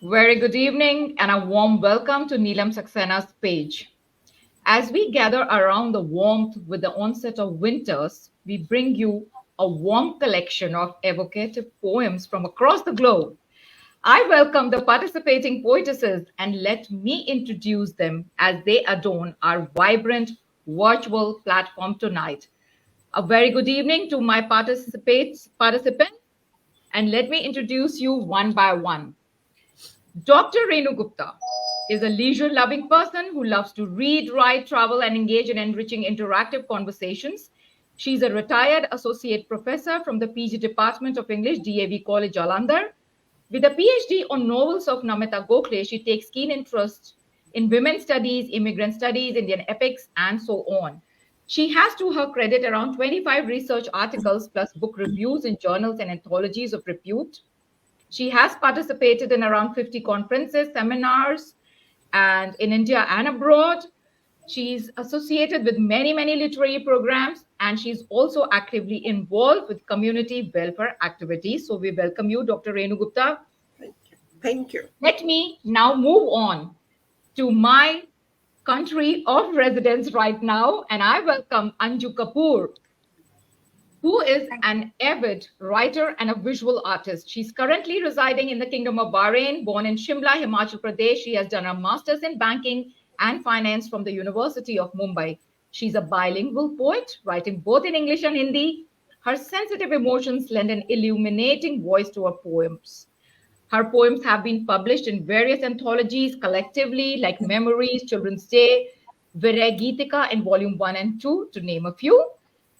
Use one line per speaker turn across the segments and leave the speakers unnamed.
Very good evening and a warm welcome to Neelam Saxena's page. As we gather around the warmth with the onset of winters, we bring you a warm collection of evocative poems from across the globe. I welcome the participating poetesses and let me introduce them as they adorn our vibrant virtual platform tonight. A very good evening to my participants, and let me introduce you one by one. Dr. Renu Gupta is a leisure loving person who loves to read, write, travel, and engage in enriching interactive conversations. She's a retired associate professor from the PG Department of English, DAV College, Jalandhar. With a PhD on novels of Namita Gokhale, she takes keen interest in women's studies, immigrant studies, Indian epics, and so on. She has to her credit around 25 research articles plus book reviews in journals and anthologies of repute. She has participated in around 50 conferences, seminars, and in India and abroad. She's associated with many literary programs, and she's also actively involved with community welfare activities. So we welcome you, Dr. Renu Gupta.
Thank you. Thank you.
Let me now move on to my country of residence right now, and I welcome Anju Kapoor, who is an avid writer and a visual artist. She's currently residing in the Kingdom of Bahrain, born in Shimla, Himachal Pradesh. She has done her master's in banking and finance from the University of Mumbai. She's a bilingual poet, writing both in English and Hindi. Her sensitive emotions lend an illuminating voice to her poems. Her poems have been published in various anthologies collectively, like Memories, Children's Day, Viragitika in Volume 1 and 2, to name a few.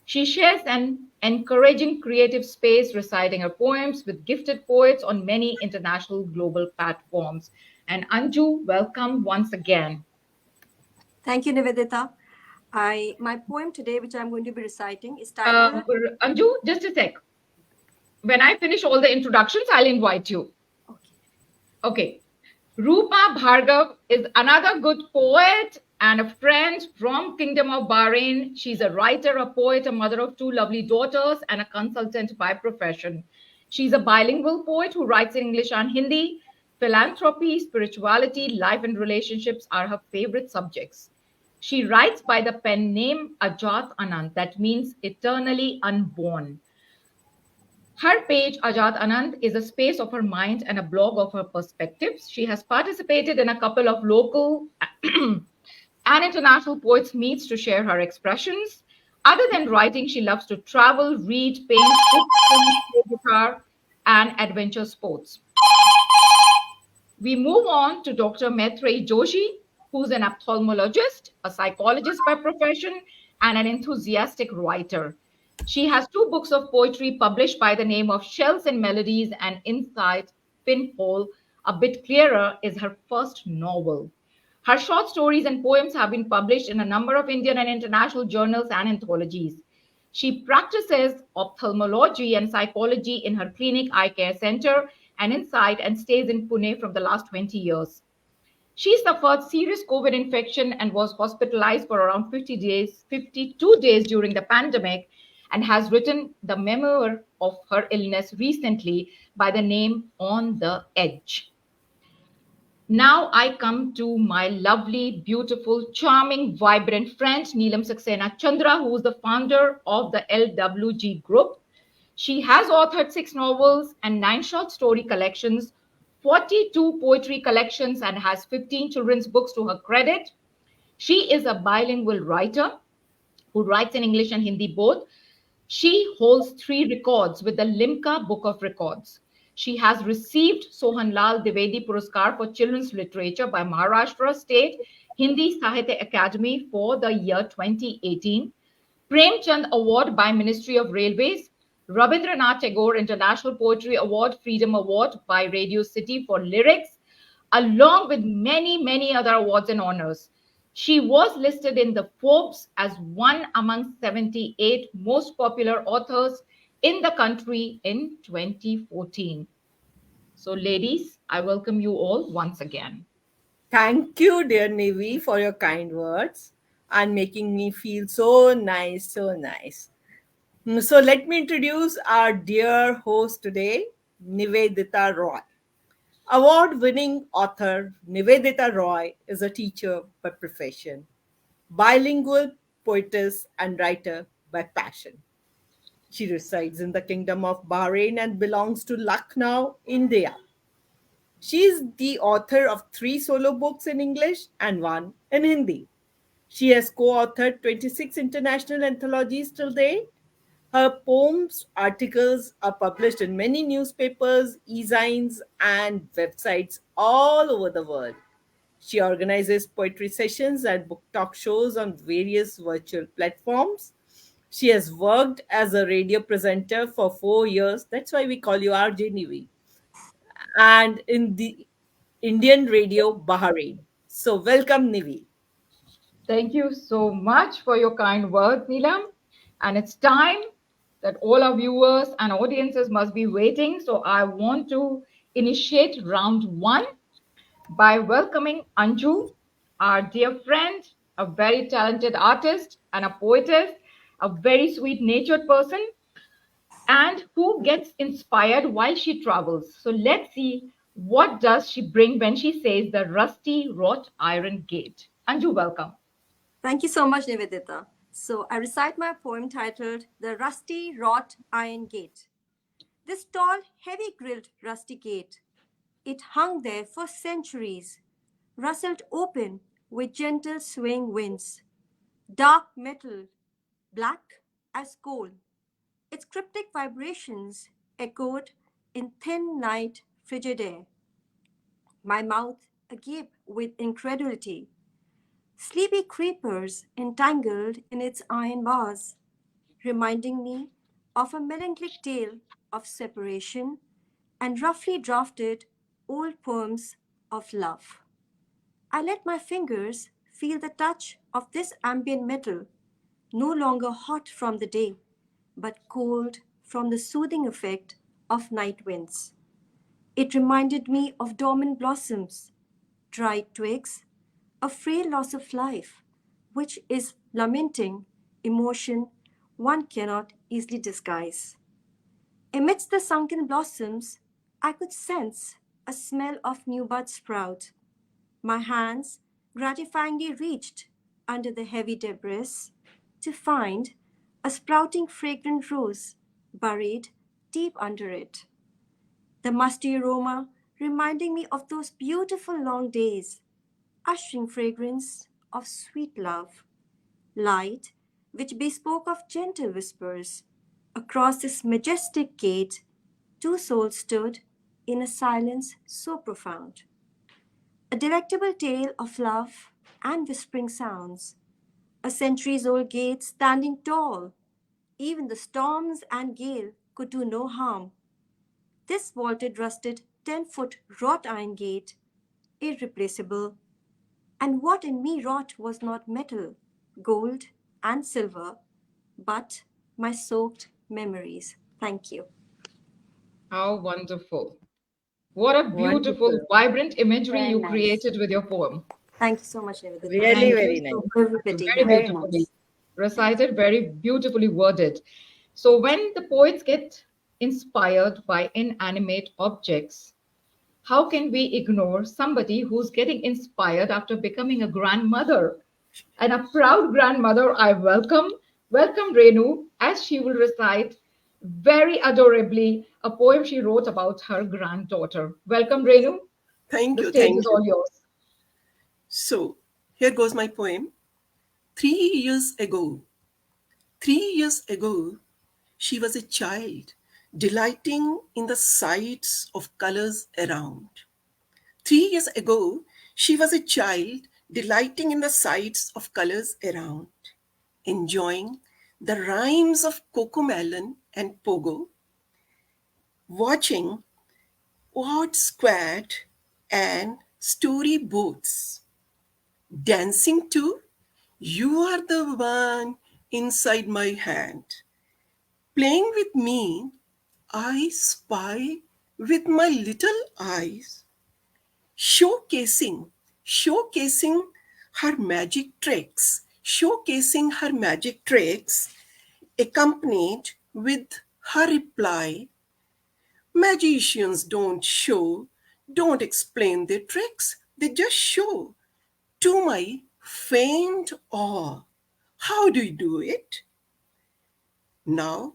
She shares an encouraging creative space reciting her poems with gifted poets on many international global platforms. And Anju, welcome once again.
Thank you, Nivedita. My poem today, which I'm going to be reciting, is titled.
Anju, just a sec. When I finish all the introductions, I'll invite you. Okay. Rupa Bhargava is another good poet and a friend from Kingdom of Bahrain. She's a writer, a poet, a mother of two lovely daughters, and a consultant by profession. She's a bilingual poet who writes in English and Hindi. Philanthropy, spirituality, life, and relationships are her favorite subjects. She writes by the pen name Ajat Anand, that means eternally unborn. Her page, Ajat Anand, is a space of her mind and a blog of her perspectives. She has participated in a couple of local and international poets' meets to share her expressions. Other than writing, she loves to travel, read, paint, cook, sing, play guitar, and adventure sports. We move on to Dr. Maitreyee Joshi, who's an ophthalmologist, a psychologist by profession, and an enthusiastic writer. She has two books of poetry published by the name of Shells and Melodies and Inside Pinhole. A Bit Clearer is her first novel. Her short stories and poems have been published in a number of Indian and international journals and anthologies. She practices ophthalmology and psychology in her clinic eye care center and Insight and stays in Pune from the last 20 years. She suffered serious COVID infection and was hospitalized for around 50 days, 52 days during the pandemic, and has written the memoir of her illness recently by the name On the Edge. Now I come to my lovely, beautiful, charming, vibrant friend, Neelam Saxena Chandra, who is the founder of the LWG Group. She has authored 6 novels and 9 short story collections, 42 poetry collections, and has 15 children's books to her credit. She is a bilingual writer who writes in English and Hindi both. She holds 3 records with the Limca Book of Records. She has received Sohanlal Dwivedi Puraskar for Children's Literature by Maharashtra State Hindi Sahitya Academy for the year 2018, Premchand Award by Ministry of Railways, Rabindranath Tagore International Poetry Award, Freedom Award by Radio City for lyrics, along with many other awards and honors. She was listed in the Forbes as one among 78 most popular authors in the country in 2014. So, ladies, I welcome you all once again.
Thank you, dear Nivi, for your kind words and making me feel so nice, so nice. So let me introduce our dear host today, Nivedita Roy. Award-winning author Nivedita Roy is a teacher by profession, bilingual poetess and writer by passion. She resides in the Kingdom of Bahrain and belongs to Lucknow, India. She is the author of three solo books in English and one in Hindi. She has co authored 26 international anthologies till date. Her poems, articles are published in many newspapers, e-zines, and websites all over the world. She organizes poetry sessions and book talk shows on various virtual platforms. She has worked as a radio presenter for 4 years. That's why we call you RJ Nivi. And in the Indian radio Bahrain. So, welcome, Nivi.
Thank you so much for your kind words, Neelam. And it's time that all our viewers and audiences must be waiting. So I want to initiate round one by welcoming Anju, our dear friend, a very talented artist and a poetess, a very sweet natured person, and who gets inspired while she travels. So let's see what does she bring when she says the rusty wrought iron gate. Anju, welcome.
Thank you so much, Nivedita. So I recite my poem titled The Rusty Wrought Iron Gate. This tall, heavy-grilled rusty gate, it hung there for centuries, rustled open with gentle swaying winds. Dark metal, black as coal. Its cryptic vibrations echoed in thin night frigid air. My mouth agape with incredulity. Sleepy creepers entangled in its iron bars, reminding me of a melancholic tale of separation and roughly drafted old poems of love. I let my fingers feel the touch of this ambient metal, no longer hot from the day, but cold from the soothing effect of night winds. It reminded me of dormant blossoms, dried twigs, a frail loss of life, which is lamenting emotion one cannot easily disguise. Amidst the sunken blossoms, I could sense a smell of new bud sprout. My hands gratifyingly reached under the heavy debris to find a sprouting fragrant rose buried deep under it. The musty aroma reminding me of those beautiful long days, ushering fragrance of sweet love, light which bespoke of gentle whispers. Across this majestic gate, two souls stood in a silence so profound. A delectable tale of love and whispering sounds. A centuries old gate standing tall. Even the storms and gale could do no harm. This vaulted rusted 10-foot wrought iron gate, irreplaceable. And what in me wrought was not metal, gold, and silver, but my soaked memories. Thank you.
How wonderful. What a beautiful,
Wonderful.
vibrant imagery
Very
you
nice.
created with your poem.
Thank you so much, Nivedita.
Really,
Thank
Thank
you
very
you
nice.
so
so
much.
much.
Riveting.
Very
Very
beautifully
nice.
recited, very beautifully worded. So, when the poets get inspired by inanimate objects, how can we ignore somebody who's getting inspired after becoming a grandmother? And a proud grandmother, I welcome Renu as she will recite very adorably a poem she wrote about her granddaughter. Welcome, Renu.
Thank
The
you,
stage
thank
is
you.
all yours.
So, here goes my poem. 3 years ago, 3 years ago, she was a child, delighting in the sights of colors around. 3 years ago, she was a child, delighting in the sights of colors around, enjoying the rhymes of Cocomelon and Pogo, watching Odd Squad and storyboats, dancing to You Are the One Inside My Hand. Playing with me, I spy with my little eyes, showcasing her magic tricks, accompanied with her reply, magicians don't show don't explain their tricks, they just show to my faint awe. How do you do it? Now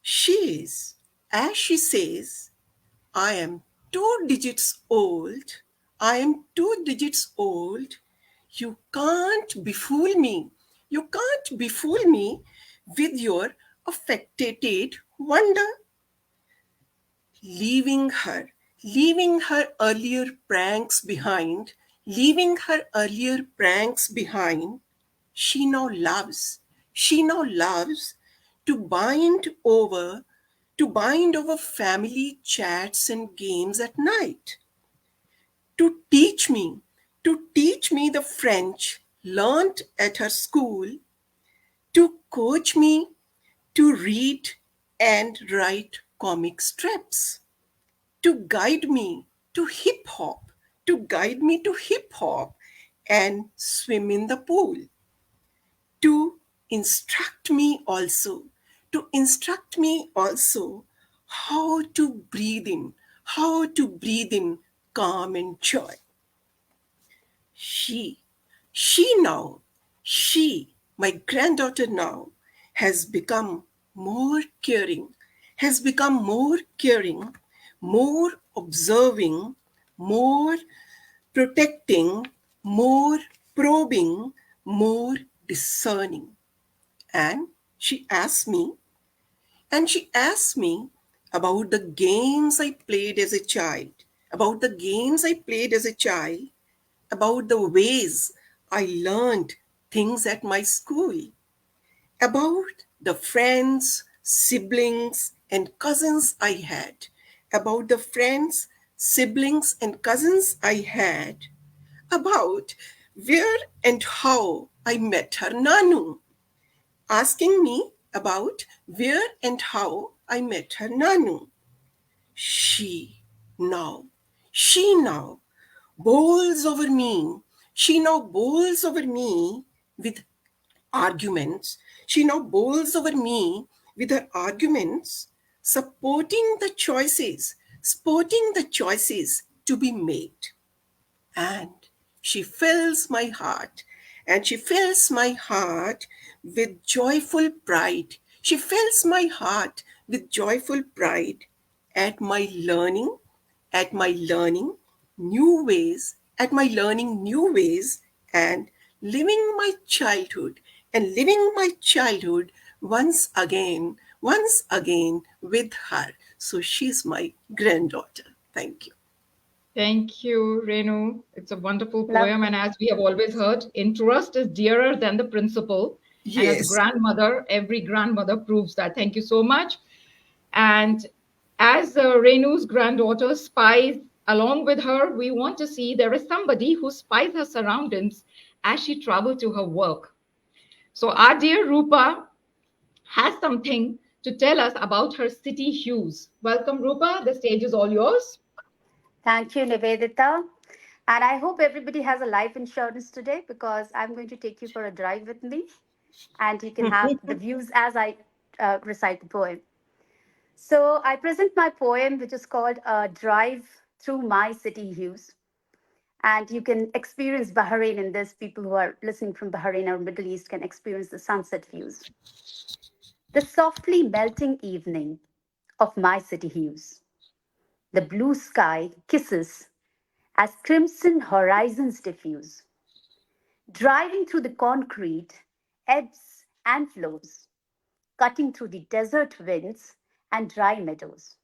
she is, as she says, I am 2 digits old. I am 2 digits old. You can't befool me. You can't befool me with your affected wonder. Leaving her, leaving her earlier pranks behind, leaving her earlier pranks behind, she now loves, she now loves to bind over family chats and games at night, to teach me the French learnt at her school, to coach me to read and write comic strips, to guide me to hip hop, to guide me to hip hop and swim in the pool, to instruct me also, to instruct me also how to breathe in, how to breathe in calm and joy. She, she now, she, my granddaughter now, has become more caring, has become more caring, more observing, more protecting, more probing, more discerning. And she asked me, and she asked me about the games I played as a child, about the games I played as a child, about the ways I learned things at my school, about the friends, siblings, and cousins I had, about the friends, siblings, and cousins I had, about where and how I met her Nanu, asking me about where and how I met her Nanu. She now, she now bowls over me. She now bowls over me with arguments. She now bowls over me with her arguments, supporting the choices to be made. And she fills my heart, and she fills my heart with joyful pride. She fills my heart with joyful pride at my learning, at my learning new ways, at my learning new ways, and living my childhood, and living my childhood once again with her. So she's my granddaughter. Thank you.
Thank you, Renu. It's a wonderful poem. And
Lovely.
as we have always heard, interest is dearer than the principal. And as a
Yes.
grandmother, every grandmother proves that. Thank you so much. And as Renu's granddaughter spies along with her, we want to see there is somebody who spies her surroundings as she travels to her work. So our dear Rupa has something to tell us about her city hues. Welcome, Rupa. The stage is all yours.
Thank you, Nivedita. And I hope everybody has a life insurance today because I'm going to take you for a drive with me and you can have the views as I recite the poem. So I present my poem, which is called A Drive Through My City Hues. And you can experience Bahrain in this. People who are listening from Bahrain or Middle East can experience the sunset views. The softly melting evening of my city hues. The blue sky kisses as crimson horizons diffuse, driving through the concrete, ebbs and flows, cutting through the desert winds and dry meadows.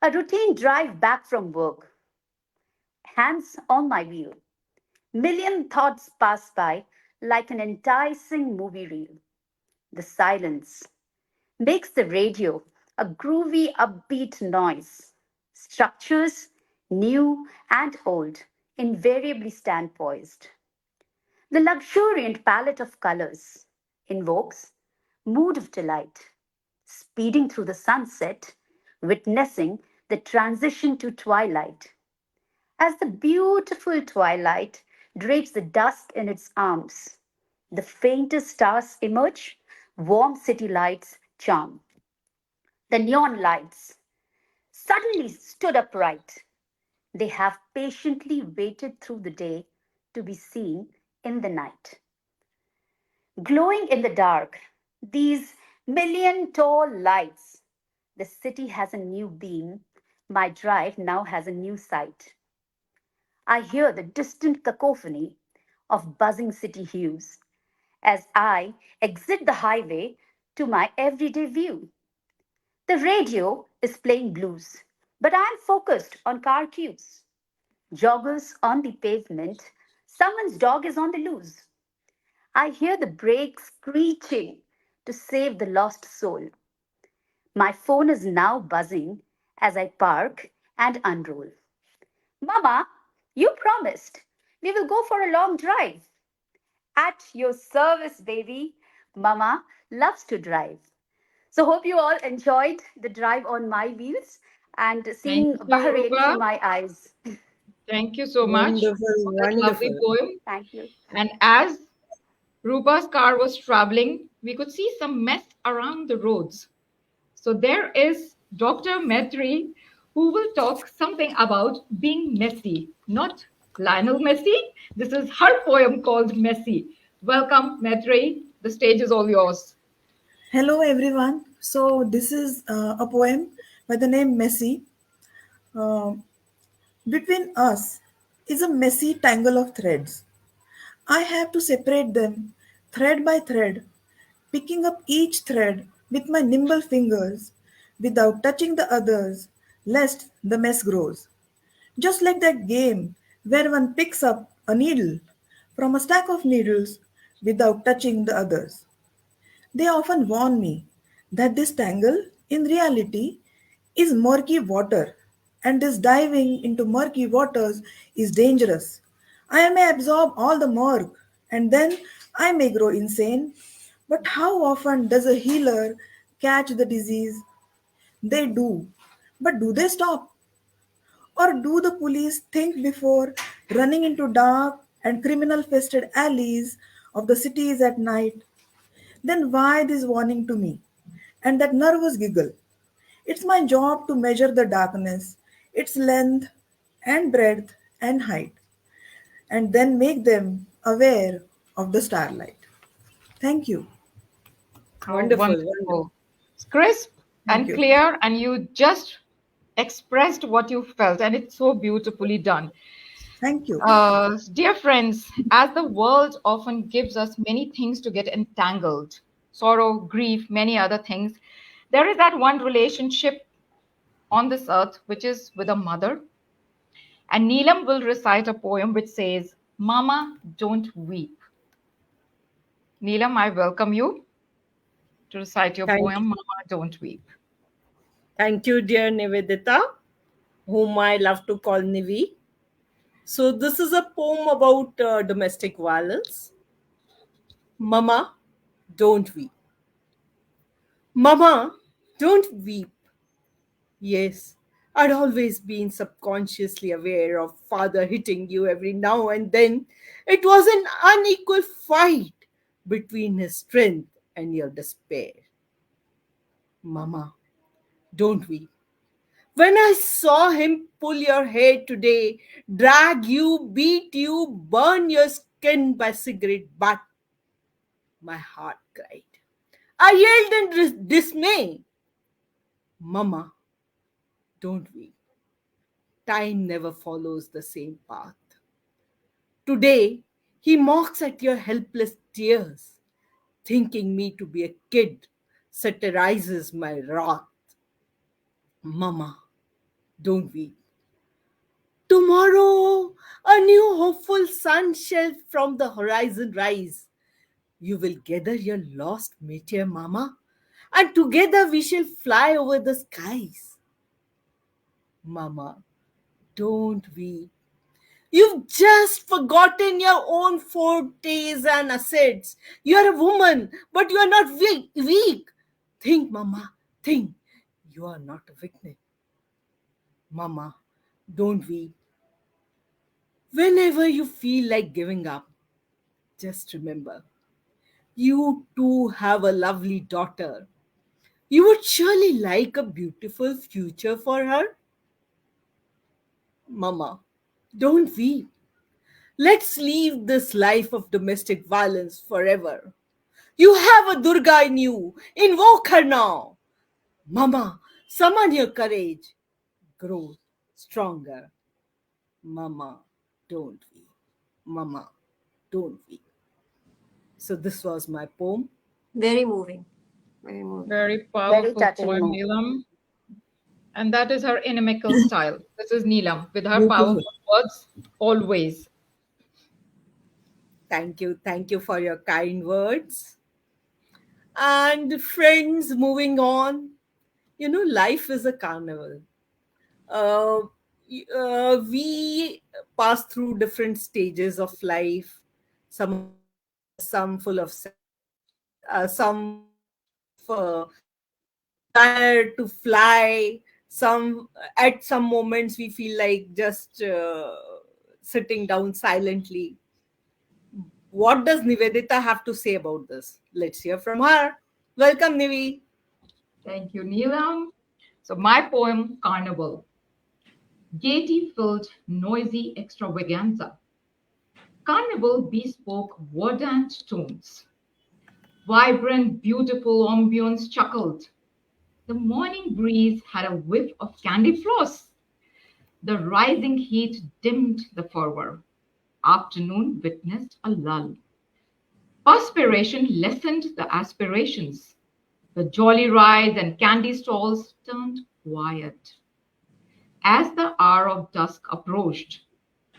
A routine drive back from work, hands on my wheel. Million thoughts pass by like an enticing movie reel. The silence makes the radio a groovy, upbeat noise. Structures, new and old, invariably stand poised. The luxuriant palette of colors invokes mood of delight, speeding through the sunset, witnessing the transition to twilight. As the beautiful twilight drapes the dusk in its arms, the faintest stars emerge, warm city lights charm. The neon lights suddenly stood upright, They have patiently waited through the day to be seen in the night. Glowing in the dark, these million tall lights, the city has a new beam. My drive now has a new sight. I hear the distant cacophony of buzzing city hues as I exit the highway to my everyday view. The radio is playing blues, but I'm focused on car cues. Joggers on the pavement, someone's dog is on the loose. I hear the brakes screeching to save the lost soul. My phone is now buzzing as I park and unroll. Mama, you promised we will go for a long drive. At your service, baby. Mama loves to drive. So, hope you all enjoyed the drive on my wheels and
Thank
seeing
you,
Bahrain through
Rupa.
my eyes.
Thank you so much
Wonderful,
for that lovely
wonderful.
poem.
Thank you.
And as Rupa's car was traveling, we could see some mess around the roads. So there is Dr. Maitreyee who will talk something about being messy, not Lionel Messi. This is her poem called Messy. Welcome, Maitreyee. The stage is all yours.
Hello everyone. So this is a poem by the name Messy. Uh, Between us is a messy tangle of threads. I have to separate them thread by thread, picking up each thread with my nimble fingers without touching the others, lest the mess grows. Just like that game where one picks up a needle from a stack of needles without touching the others. They often warn me that this tangle, in reality, is murky water, and this diving into murky waters is dangerous. I may absorb all the murk, and then I may grow insane. But how often does a healer catch the disease? They do. But do they stop? Or do the police think before running into dark and criminal fested alleys of the cities at night? Then why this warning to me? And that nervous giggle. It's my job to measure the darkness, its length and breadth and height, and then make them aware of the starlight. Thank you.
How
Wonderful, wonderful.
wonderful. It's crisp
Thank
and
you.
clear, and you just expressed what you felt, and it's so beautifully done.
Thank you.
Dear friends, as the world often gives us many things to get entangled, sorrow, grief, many other things, there is that one relationship on this earth which is with a mother. And Neelam will recite a poem which says, Mama, don't weep. Neelam, I welcome you to recite your
Thank,
poem, Mama, don't weep.
thank you, dear Nivedita, whom I love to call Nivi. So, this is a poem about domestic violence. Mama, don't weep. Mama, don't weep. Yes, I'd always been subconsciously aware of father hitting you every now and then. It was an unequal fight between his strength and your despair. Mama, don't weep. When I saw him pull your hair today, drag you, beat you, burn your skin by cigarette butt, my heart cried. I yelled in dismay. Mama, don't weep. Time never follows the same path. Today, he mocks at your helpless tears, thinking me to be a kid, satirizes my wrath. Mama, don't weep. Tomorrow, a new hopeful sun shall from the horizon rise. You will gather your lost meteor, Mama, and together we shall fly over the skies. Mama, don't weep. You've just forgotten your own fortes and assets. You're a woman, but you are not weak. Think, Mama, think. You are not a victim. Mama, don't weep. Whenever you feel like giving up, just remember, you too have a lovely daughter. You would surely like a beautiful future for her. Mama, don't weep. Let's leave this life of domestic violence forever. You have a Durga in you. Invoke her now. Mama, summon your courage. Grow stronger. Mama, don't weep. Mama, don't weep. So this was my poem.
Very moving. Very moving.
Very
Very
powerful
touching
poem,
moment.
Neelam. And that is her inimical style. This is Neelam with her
Beautiful.
powerful words always.
Thank you. Thank you for your kind words. And friends, moving on. Life is a carnival. Uh, we pass through different stages of life. Some of them joyous, some full of sadness, some full of desire to fly. Some At some moments we feel like just sitting down silently. What does Nivedita have to say about this? Let's hear from her. Welcome, Nivi.
Thank you, Neelam. So my poem, Carnival. Gaiety-filled, noisy extravaganza. Carnival bespoke verdant tones. Vibrant, beautiful ambience chuckled. The morning breeze had a whiff of candy floss. The rising heat dimmed the fervor. Afternoon witnessed a lull. Perspiration lessened the aspirations. The jolly rides and candy stalls turned quiet. As the hour of dusk approached,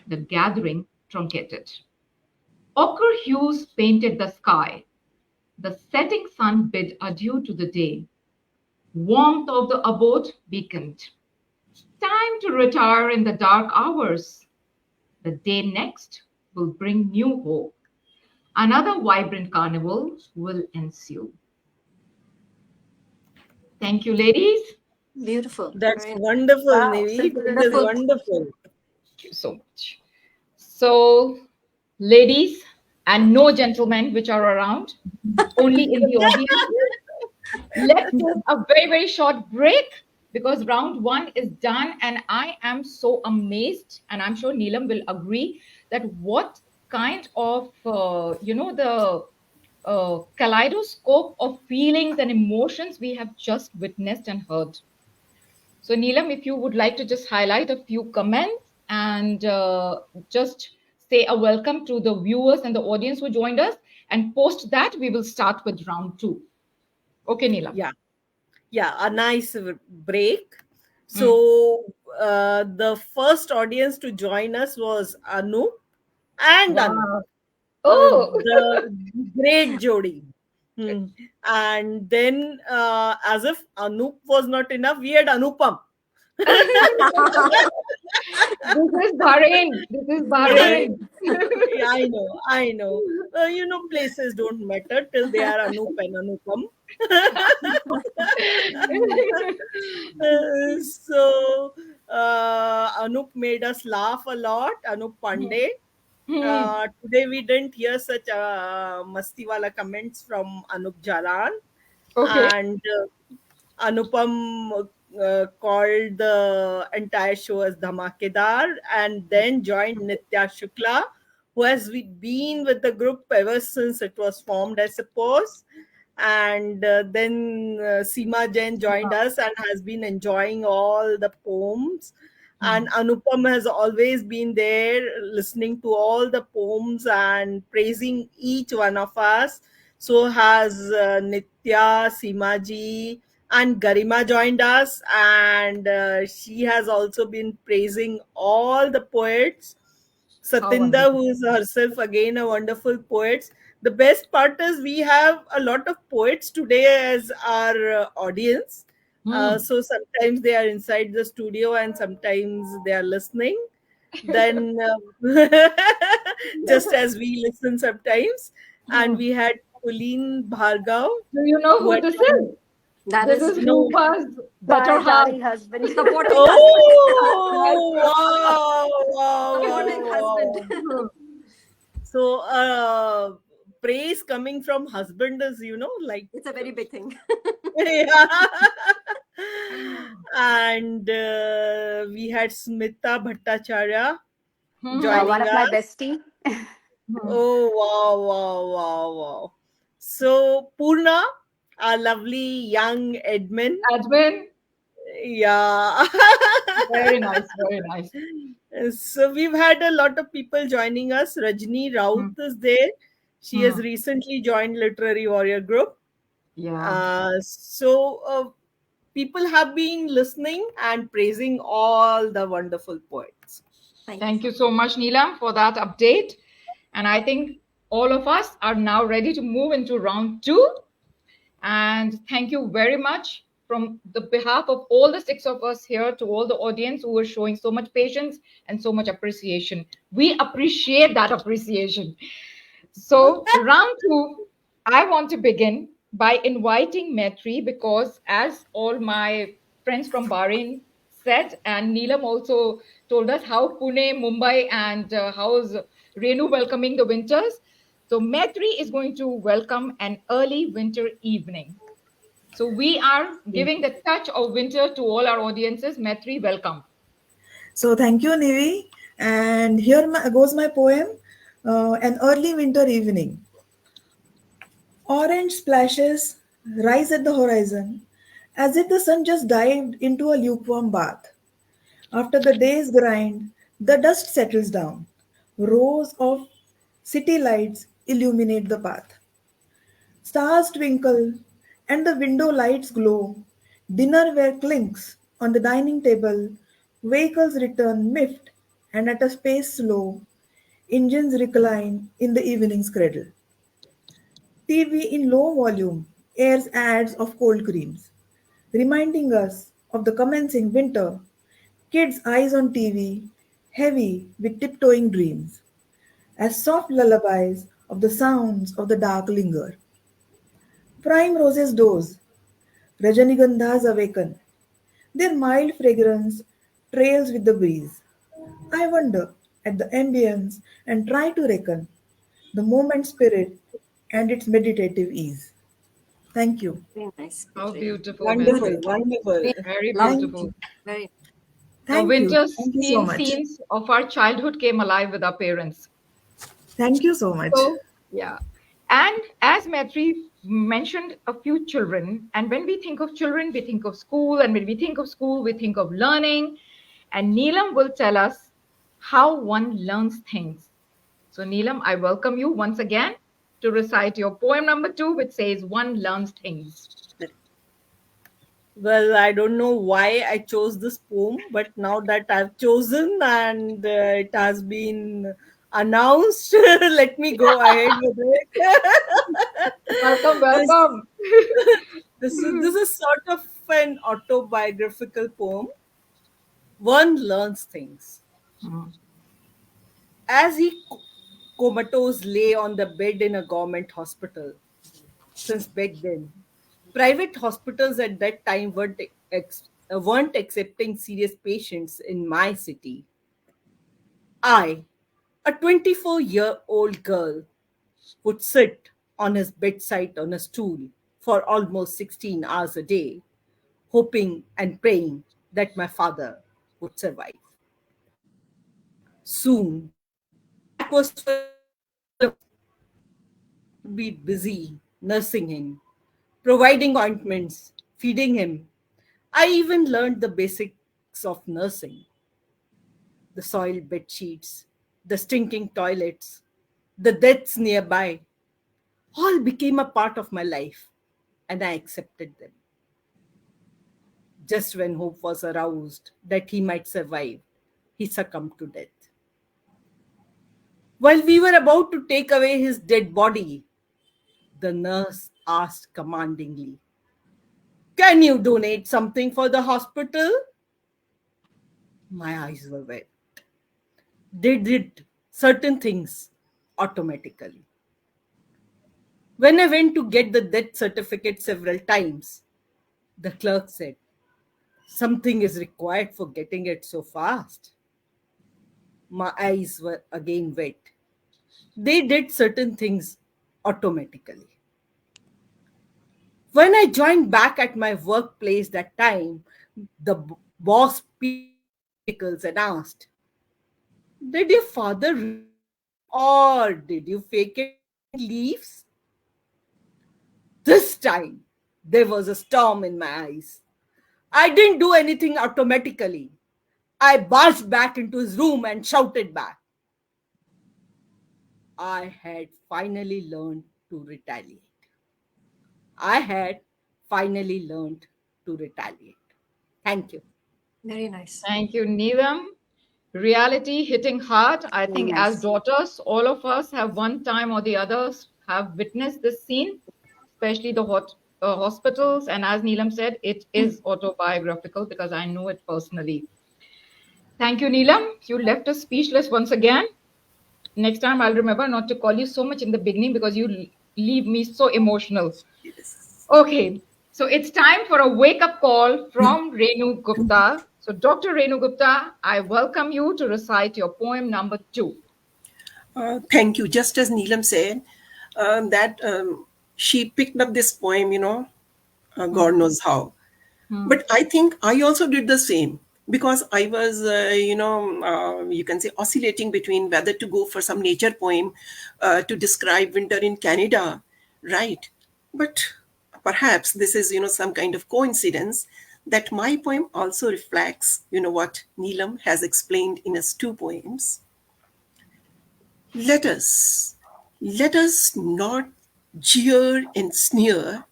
the gathering truncated. Ochre hues painted the sky. The setting sun bid adieu to the day. Warmth of the abode beaconed. Time to retire in the dark hours. The day next will bring new hope. Another vibrant carnival will ensue. Thank you, ladies.
Beautiful.
That's
Very nice.
wonderful,
Wow,
Nivi.
super
That is
Wonderful.
wonderful.
Thank you so much. So, ladies and no gentlemen which are around, only in the audience, let's take a very, very short break because round one is done. And I am so amazed, and I'm sure Neelam will agree, that what kind of, the kaleidoscope of feelings and emotions we have just witnessed and heard. So, Neelam, if you would like to just highlight a few comments and just say a welcome to the viewers and the audience who joined us, and post that, we will start with round two. Okay, Neelam.
Yeah, yeah, a nice break.
Mm.
So, the first audience to join us was Anu and Anu,
Wow. Oh,
the great Jodi. And then, as if Anup was not enough, we had Anupam.
this is Bahrain. This is Bahrain.
Yeah, I know. Places don't matter till they are Anup and Anupam. So, Anup made us laugh a lot. Anup Pandey.
Hmm.
Today we didn't hear such masti wala comments from Anup Jalan,
Okay.
and Anupam called the entire show as Dhamakedar, and then joined Nitya Shukla, who has been with the group ever since it was formed, I suppose. And then Seema Jain joined us and has been enjoying all the poems. And Anupam has always been there listening to all the poems and praising each one of us. So has Nitya, Seema and Garima joined us, and she has also been praising all the poets.
How
Satinda,
wonderful.
who is herself again a wonderful poet. The best part is we have a lot of poets today as our audience.
Hmm.
So sometimes they are inside the studio and sometimes they are listening. Then, just as we listen sometimes. And
Hmm.
we had Pauline Bhargav,
Do you know
who
who
had
this
come.
is?
That
This
is
is
No.
Rupa's better
My
half.
darling husband.
supporting husband.
Oh, wow,
Supporting
wow,
husband.
wow. So, praise coming from husband is, like,
It's a very big thing.
yeah. And we had Smita Bhattacharya
Mhm.
joining
One of my
us.
bestie.
Mhm.
Oh, wow, wow, wow, wow. So, Purna, our lovely young admin.
Admin,
Yeah.
very nice, very nice.
So, we've had a lot of people joining us. Rajni Raut
Mhm.
is there. She has
Mhm.
recently joined Literary Warrior Group.
Yeah.
So, people have been listening and praising all the wonderful poets.
Thank you.
Thank you so much, Neelam, for that update. And I think all of us are now ready to move into round two. And thank you very much from the behalf of all the six of us here to all the audience who are showing so much patience and so much appreciation. We appreciate that appreciation. So, round two, I want to begin by inviting Maitreyee because, as all my friends from Bahrain said, and Neelam also told us how Pune, Mumbai, and how's Renu welcoming the winters. So, Maitreyee is going to welcome an early winter evening. So, we are giving the touch of winter to all our audiences. Maitreyee, welcome.
So thank you, Nivi. And here goes my poem, An Early Winter Evening. Orange splashes rise at the horizon as if the sun just dived into a lukewarm bath. After the day's grind, the dust settles down. Rows of city lights illuminate the path. Stars twinkle and the window lights glow. Dinnerware clinks on the dining table. Vehicles return miffed and at a pace slow. Engines recline in the evening's cradle. TV in low volume airs ads of cold creams, reminding us of the commencing winter. Kids' eyes on TV, heavy with tiptoeing dreams, as soft lullabies of the sounds of the dark linger. Prime roses doze, Rajanigandhas awaken, their mild fragrance trails with the breeze. I wonder at the ambience and try to reckon the moment spirit and its meditative ease. Thank you.
Very nice,
How
Maitre.
beautiful,
Wonderful,
Maitreyee.
Beautiful.
wonderful.
Very
Very
lovely.
Thank
beautiful.
you.
Very
The
Thank you.
winter
Thank you so much.
scenes of our childhood came alive with our parents.
Thank you so much.
So, yeah. And as Maitri mentioned, a few children. And when we think of children, we think of school. And when we think of school, we think of learning. And Neelam will tell us how one learns things. So, Neelam, I welcome you once again to recite your poem number two, which says One Learns Things.
Well, I don't know why I chose this poem, but now that I've chosen and it has been announced, let me go ahead with it.
Welcome,
this,
welcome.
this is sort of an autobiographical poem. One learns things.
Hmm.
As he comatose lay on the bed in a government hospital, since back then, private hospitals at that time weren't accepting serious patients in my city. I, a 24-year-old girl, would sit on his bedside on a stool for almost 16 hours a day, hoping and praying that my father would survive. Soon, that was for all of us. I would be busy nursing him, providing ointments, feeding him. I even learned the basics of nursing: the soiled bed sheets, the stinking toilets, the deaths nearby. All became a part of my life, and I accepted them. Just when hope was aroused that he might survive, he succumbed to death. While we were about to take away his dead body, the nurse asked commandingly, "Can you donate something for the hospital?" My eyes were wet. They did certain things automatically. When I went to get the death certificate several times, the clerk said, "Something is required for getting it so fast." My eyes were again wet. They did certain things automatically. When I joined back at my workplace that time, the boss peeled his spectacles and asked, "Did your father resign or did you fake it between leaves?" This time, there was a storm in my eyes. I didn't do anything automatically. I barged back into his room and shouted back. I had finally learned to retaliate. I had finally learned to retaliate. Thank you.
Very nice.
Thank you, Neelam. Reality hitting hard. I
Very
think as
nice.
daughters, all of us have one time or the others have witnessed this scene, especially the hospitals. And as Neelam said, it is autobiographical because I know it personally. Thank you, Neelam. You left us speechless once again. Next time, I'll remember not to call you so much in the beginning because you leave me so emotional.
Yes.
Okay, so it's time for a wake-up call from Renu Gupta. So, Dr. Renu Gupta, I welcome you to recite your poem number 2.
Thank you. Just as Neelam said, that she picked up this poem, God knows how. But I think I also did the same because I was, you can say oscillating between whether to go for some nature poem to describe winter in Canada, right? But perhaps this is, some kind of coincidence that my poem also reflects, what Neelam has explained in his 2 poems. Let us, let us not jeer and sneer.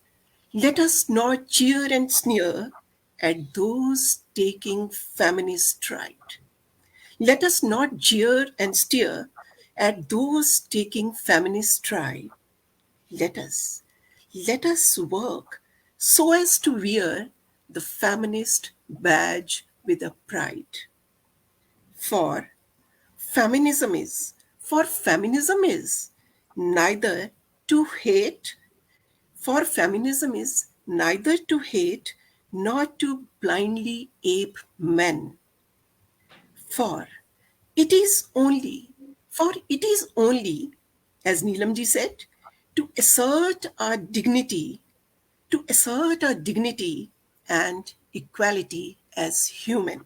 Let us not jeer and sneer at those taking feminist stride. Let us not jeer and steer at those taking feminist stride. Let us, let us work so as to wear the feminist badge with a pride. For feminism is neither to hate, for feminism is neither to hate nor to blindly ape men. For it is only, as Neelamji said, to assert our dignity, and equality as human.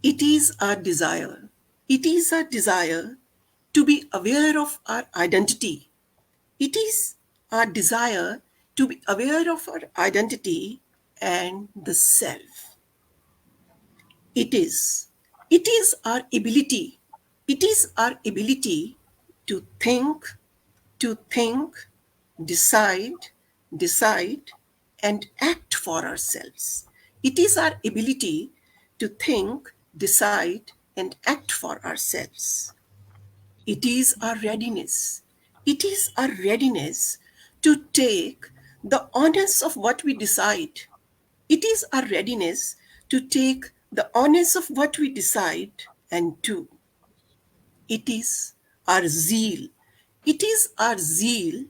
It is our desire. It is our desire to be aware of our identity. It is our desire to be aware of our identity and the self. It is. It is our ability. It is our ability to think, decide, and act for ourselves. It is our ability to think, decide, and act for ourselves. It is our readiness. It is our readiness to take the onus of what we decide. It is our readiness to take the onus of what we decide and do. It is our zeal. It is our zeal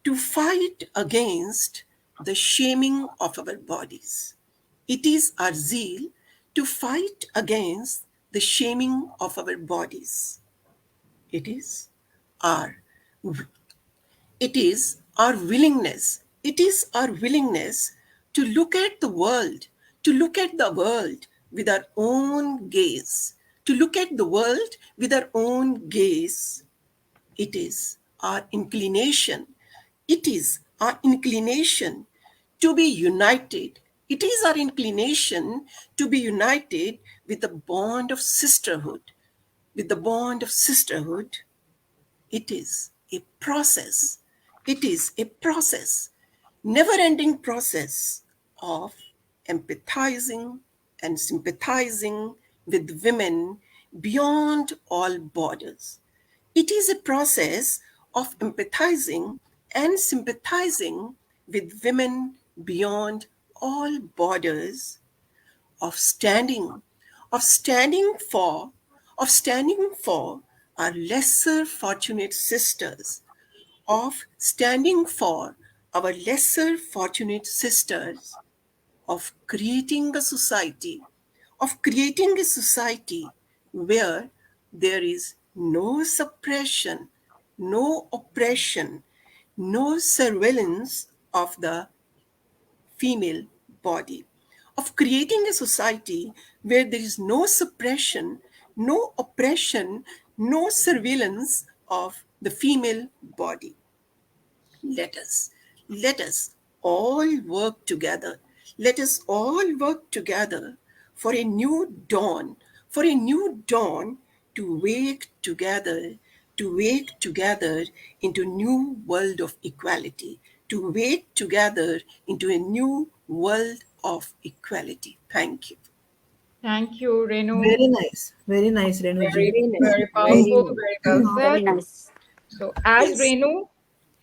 to fight against the shaming of our bodies. It is our zeal to fight against the shaming of our bodies. It is our it is our willingness. It is our willingness to look at the world, with our own gaze, to look at the world with our own gaze. It is our inclination. It is our inclination to be united. It is our inclination to be united with the bond of sisterhood. With the bond of sisterhood, it is a process. It is a process, never-ending process of empathizing and sympathizing with women beyond all borders. It is a process of empathizing and sympathizing with women beyond all borders, of standing, of standing for, of standing for our lesser fortunate sisters, of standing for our lesser fortunate sisters, of creating a society, where there is no suppression, no oppression, no surveillance of the female body, of creating a society where there is no suppression, no oppression, no surveillance of the female body. Let us all work together. Let us all work together for a new dawn, for a new dawn to wake together into new world of equality, to wake together into a new world of equality. Thank you.
Thank you, Renu.
Very nice, Renuji.
Very,
Very nice.
very
Very
powerful,
nice.
very well
Very
said.
nice.
So, as
Yes.
Renu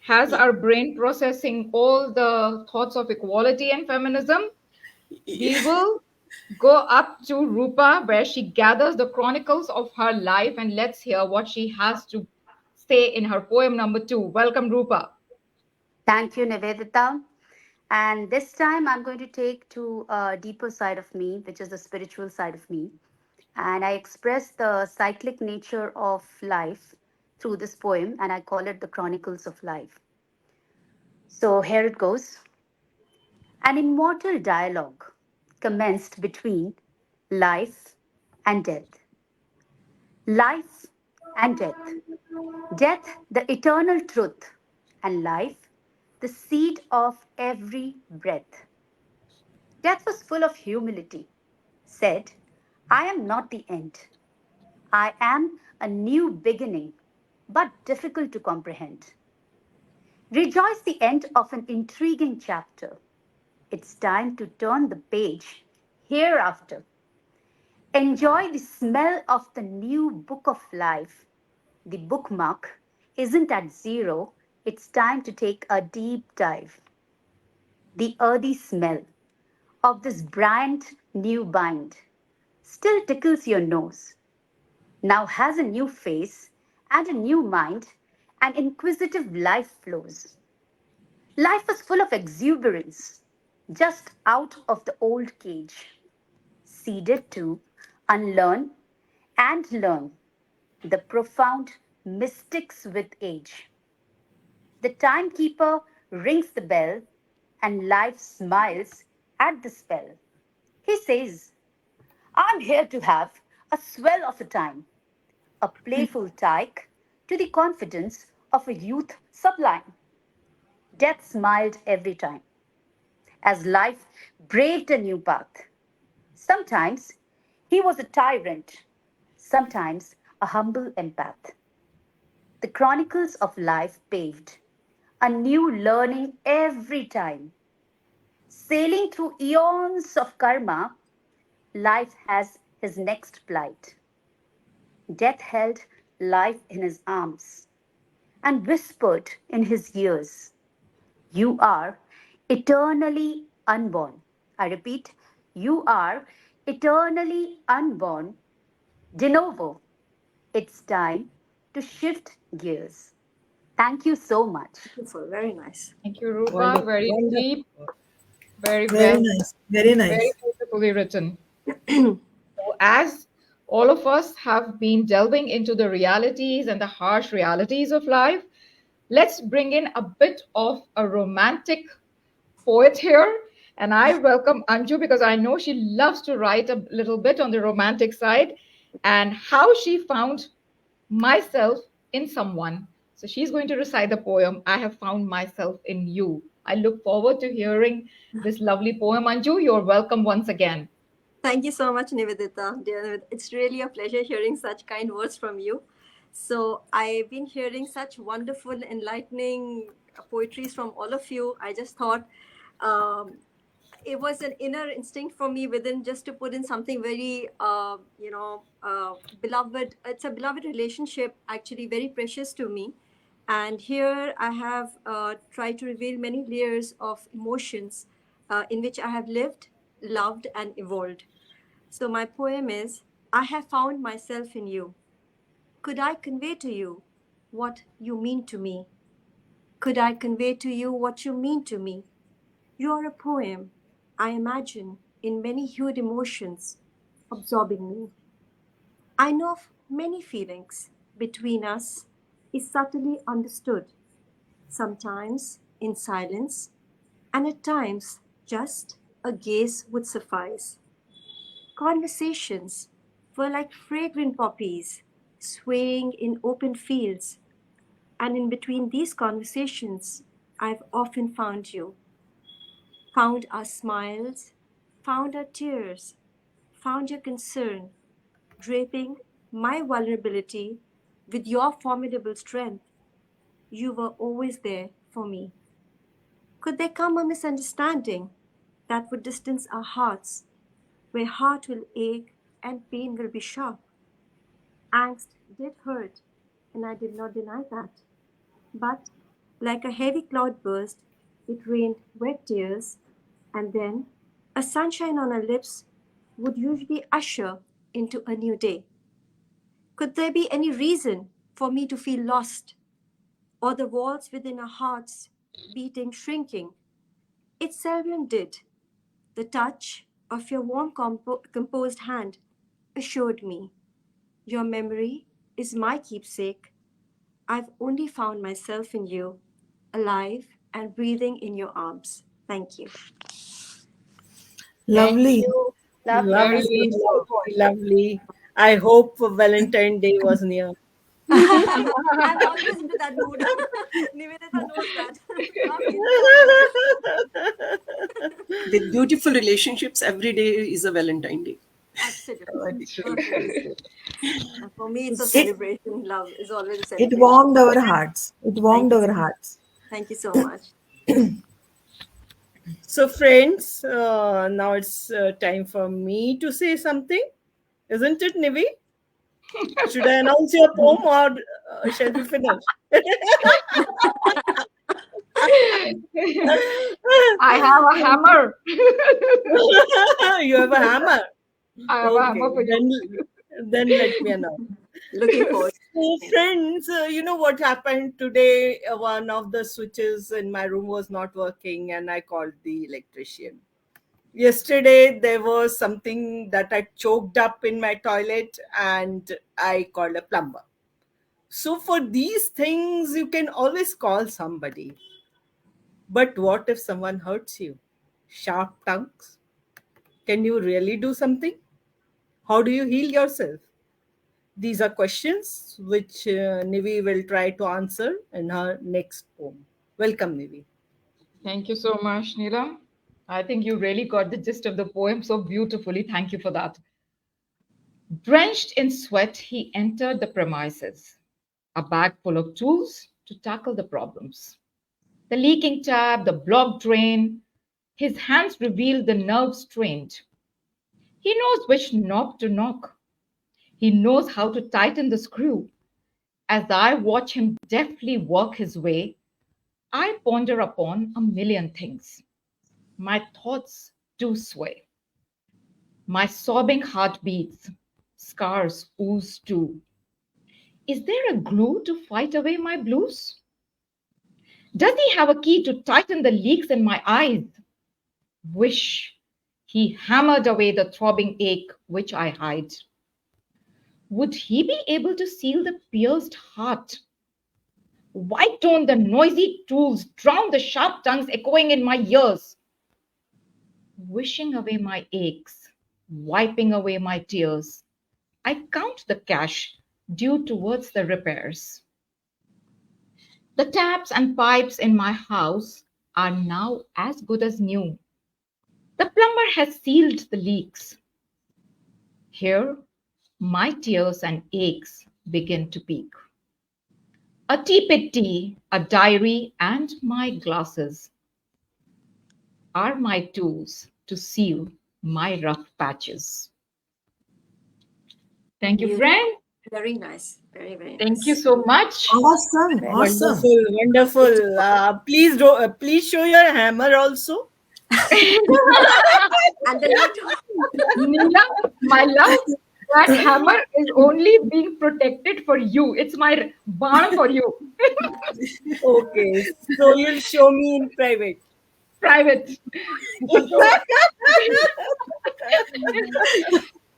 has our brain processing all the thoughts of equality and feminism, we will go up to Rupa, where she gathers the chronicles of her life, and let's hear what she has to say in her poem number 2. Welcome, Rupa.
Thank you, Nivedita. And this time I'm going to take to a deeper side of me, which is the spiritual side of me. And I express the cyclic nature of life through this poem, and I call it the Chronicles of Life. So here it goes. An immortal dialogue commenced between life and death. Life and death. Death, the eternal truth, and life, the seed of every breath. Death was full of humility, said, I am not the end. I am a new beginning, but difficult to comprehend. Rejoice the end of an intriguing chapter. It's time to turn the page hereafter. Enjoy the smell of the new book of life. The bookmark isn't at zero, it's time to take a deep dive. The earthy smell of this brand new bind still tickles your nose, now has a new face and a new mind, and inquisitive life flows. Life was full of exuberance, just out of the old cage, seeded to unlearn and learn the profound mystics with age. The timekeeper rings the bell, and life smiles at the spell. He says, I'm here to have a swell of a time, a playful tyke to the confidence of a youth sublime. Death smiled every time as life braved a new path. Sometimes he was a tyrant, sometimes a humble empath. The chronicles of life paved a new learning every time. Sailing through eons of karma, life has his next plight. Death held life in his arms and whispered in his ears, You are eternally unborn. I repeat, you are eternally unborn. De novo, it's time to shift gears. Thank you so much.
Beautiful. Very nice.
Thank you, Rupa.
Wonderful,
Very deep,
wonderful.
very
Very
well,
nice. Very
very
nice.
beautifully written. So, as all of us have been delving into the realities and the harsh realities of life, let's bring in a bit of a romantic poet here. And I welcome Anju because I know she loves to write a little bit on the romantic side and how she found myself in someone. So she's going to recite the poem, I Have Found Myself in You. I look forward to hearing this lovely poem. Anju, you're welcome once again.
Thank you so much, Nivedita. Dear Nivedita, it's really a pleasure hearing such kind words from you. So I've been hearing such wonderful, enlightening poetries from all of you. I just thought um, it was an inner instinct for me within just to put in something very, beloved. It's a beloved relationship, actually very precious to me. And here I have tried to reveal many layers of emotions in which I have lived, loved, and evolved. So my poem is, I have found myself in you. Could I convey to you what you mean to me? Could I convey to you what you mean to me? You are a poem, I imagine, in many hued emotions, absorbing me. I know of many feelings between us is subtly understood, sometimes in silence, and at times just a gaze would suffice. Conversations were like fragrant poppies swaying in open fields, and in between these conversations, I've often found you, found our smiles, found our tears, found your concern, draping my vulnerability with your formidable strength. You were always there for me. Could there come a misunderstanding that would distance our hearts, where heart will ache and pain will be sharp? Angst did hurt, and I did not deny that. But like a heavy cloud burst, it rained wet tears, and then a sunshine on our lips would usually usher into a new day. Could there be any reason for me to feel lost, or the walls within our hearts beating, shrinking? It seldom did. The touch of your warm, composed hand assured me, your memory is my keepsake. I've only found myself in you, alive and breathing in your arms. Thank you.
Thank
Lovely.
you.
Lovely.
Very
Lovely,
beautiful.
lovely, lovely. I hope Valentine's Day was near.
I'm always into that mood. Nivedita knows that.
The beautiful relationships, every day is a Valentine Day.
Absolutely.
True.
Absolutely. And for me, it's a
It,
celebration. Love is always a
it
celebration.
warmed our hearts. It warmed
Thank you.
our hearts.
Thank you so much.
So, friends, now it's time for me to say something, isn't it, Nivi? Should I announce your poem or shall we finish?
I have a hammer.
You have a hammer.
I have a hammer for
then,
you.
then let me announce.
Looking forward.
So, friends, you know what happened today? One of the switches in my room was not working, and I called the electrician. Yesterday, there was something that had choked up in my toilet, and I called a plumber. So, for these things, you can always call somebody. But what if someone hurts you? Sharp tongues? Can you really do something? How do you heal yourself? These are questions which Nivi will try to answer in her next poem. Welcome, Nivi.
Thank you so much, Neelam. I think you really got the gist of the poem so beautifully. Thank you for that. Drenched in sweat, he entered the premises, a bag full of tools to tackle the problems. The leaking tap, the blocked drain, his hands revealed the nerves strained. He knows which knob to knock. He knows how to tighten the screw. As I watch him deftly work his way, I ponder upon a million things. My thoughts do sway. My sobbing heart beats, scars ooze too. Is there a glue to fight away my blues? Does he have a key to tighten the leaks in my eyes? Wish he hammered away the throbbing ache which I hide. Would he be able to seal the pierced heart? Why don't the noisy tools drown the sharp tongues echoing in my ears? Wishing away my aches, wiping away my tears, I count the cash due towards the repairs. The taps and pipes in my house are now as good as new. The plumber has sealed the leaks. Here, my tears and aches begin to peak. A teapot tea, a diary, and my glasses are my tools to seal my rough patches. Thank you,
Beautiful.
friend.
Very nice. Very, very nice.
Thank you so much.
Awesome. Awesome.
Wonderful, wonderful. Please show your hammer also.
And then
Neela, my love, that hammer is only being protected for you. It's my barn for you.
Okay, so you'll show me in private.
Private.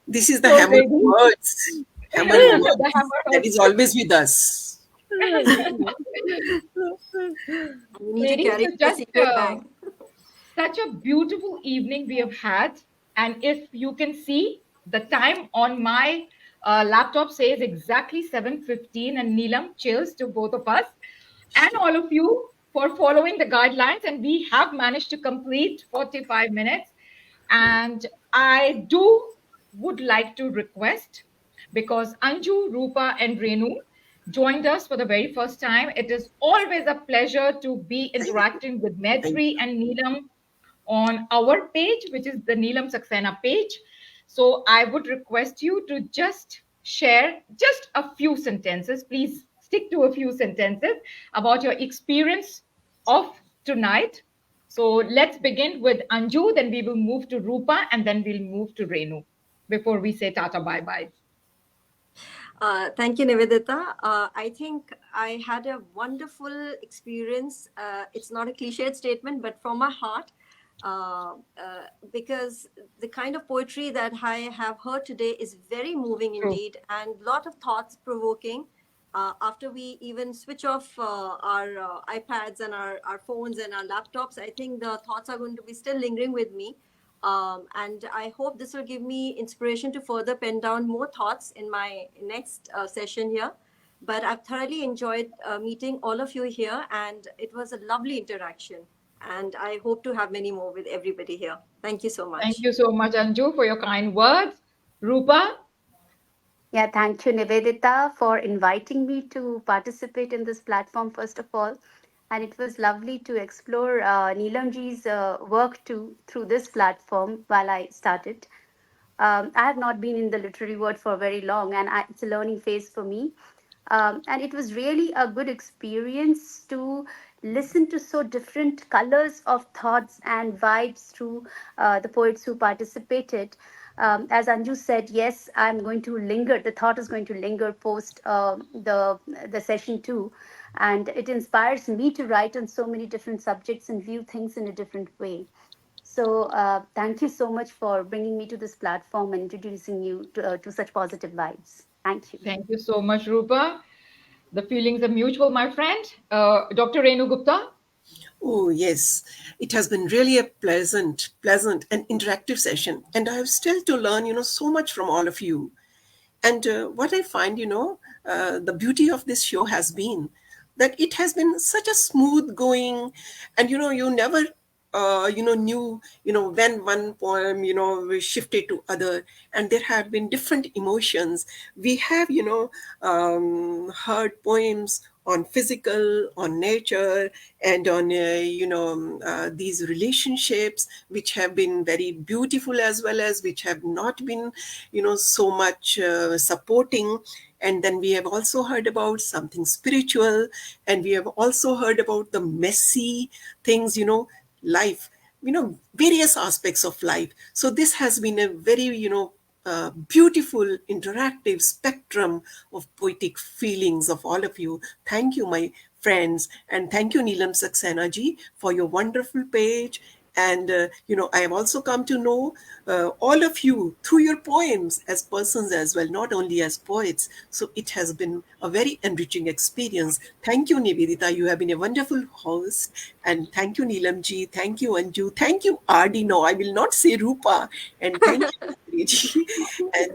This is the
So
hammer
ready?
words. Hammer
The
words
hammer
that is always with us.
we need to
Ready?
carry
So
the
just,
secret bag.
Such a beautiful evening we have had. And if you can see, the time on my laptop says exactly 7:15. And Neelam, cheers to both of us and all of you for following the guidelines. And we have managed to complete 45 minutes. And I would like to request, because Anju, Rupa, and Renu joined us for the very first time. It is always a pleasure to be interacting with
Thank
Maitreyee and Neelam on our page, which is the Neelam Saxena page. So I would request you to just share just a few sentences. Please stick to a few sentences about your experience of tonight. So let's begin with Anju, then we will move to Rupa, and then we'll move to Renu before we say tata bye bye.
Thank you, Nivedita. I think I had a wonderful experience. It's not a cliched statement, but from my heart, because the kind of poetry that I have heard today is very moving
True.
indeed, and a lot of thoughts provoking. After we even switch off our iPads and our phones and our laptops, I think the thoughts are going to be still lingering with me. And I hope this will give me inspiration to further pen down more thoughts in my next session here. But I've thoroughly enjoyed meeting all of you here, and it was a lovely interaction. And I hope to have many more with everybody here. Thank you so much.
Thank you so much, Anju, for your kind words. Rupa,
Yeah, thank you, Nivedita, for inviting me to participate in this platform, first of all. And it was lovely to explore Neelamji's work too through this platform while I started. I have not been in the literary world for very long, and it's a learning phase for me. And it was really a good experience to listen to so different colors of thoughts and vibes through the poets who participated. As Anju said, yes, I'm going to linger. The thought is going to linger post the session too, and it inspires me to write on so many different subjects and view things in a different way. So thank you so much for bringing me to this platform and introducing you to such positive vibes. Thank you.
thank you so much, Rupa. The feelings are mutual, my friend. Dr. Renu Gupta.
Oh, yes. It has been really a pleasant and interactive session. And I have still to learn, so much from all of you. And what I find, the beauty of this show has been that it has been such a smooth going, and you never knew when one poem was shifted to other, and there have been different emotions. We have heard poems on physical, on nature, and on these relationships, which have been very beautiful, as well as which have not been so much supporting. And then we have also heard about something spiritual, and we have also heard about the messy things, life, various aspects of life. So this has been a very beautiful interactive spectrum of poetic feelings of all of you. Thank you, my friends, and thank you, Neelam Saxena ji, for your wonderful page. And I have also come to know all of you through your poems as persons as well, not only as poets. So it has been a very enriching experience. Thank you, Nivedita. You have been a wonderful host. And thank you, Neelam ji. Thank you, Anju. Thank you, Ardi. No, I will not say Rupa. And thank you, ji. And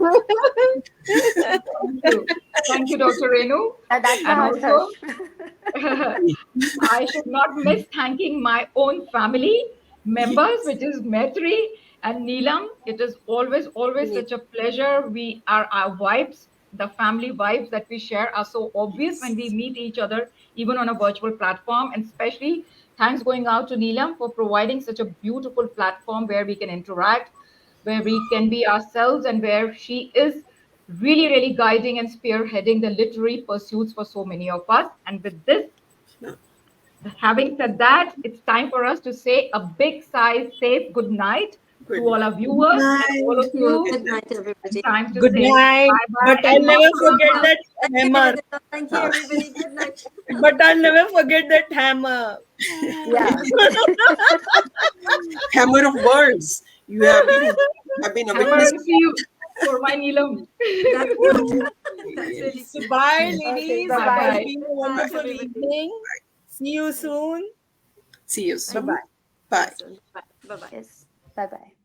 Thank you, Dr. Renu.
That's the
And
hush
also,
hush.
I should not miss thanking my own family members, which is Maitreyee and Neelam. It is always such a pleasure. Our vibes, the family vibes that we share are so obvious when we meet each other, even on a virtual platform. And especially thanks going out to Neelam for providing such a beautiful platform where we can interact, where we can be ourselves, and where she is really guiding and spearheading the literary pursuits for so many of us. And with this, having said that, it's time for us to say a big size, safe good night to all our viewers and all of you.
Good night, everybody.
It's time to
Good
say
night.
bye-bye.
But I'll never forget that
Thank you,
hammer.
Nivedita. Thank you, everybody. Good night.
But I'll never forget that hammer.
Yeah.
hammer of words. You have been a
Hammer
witness.
and see you for my Neelam.
That's good. That's really
So
sweet.
bye,
Okay,
ladies.
bye-bye.
It's been a wonderful
everybody.
evening. See you soon.
See you soon.
Bye-bye.
Bye.
Bye. Bye bye.
Yes. Bye bye.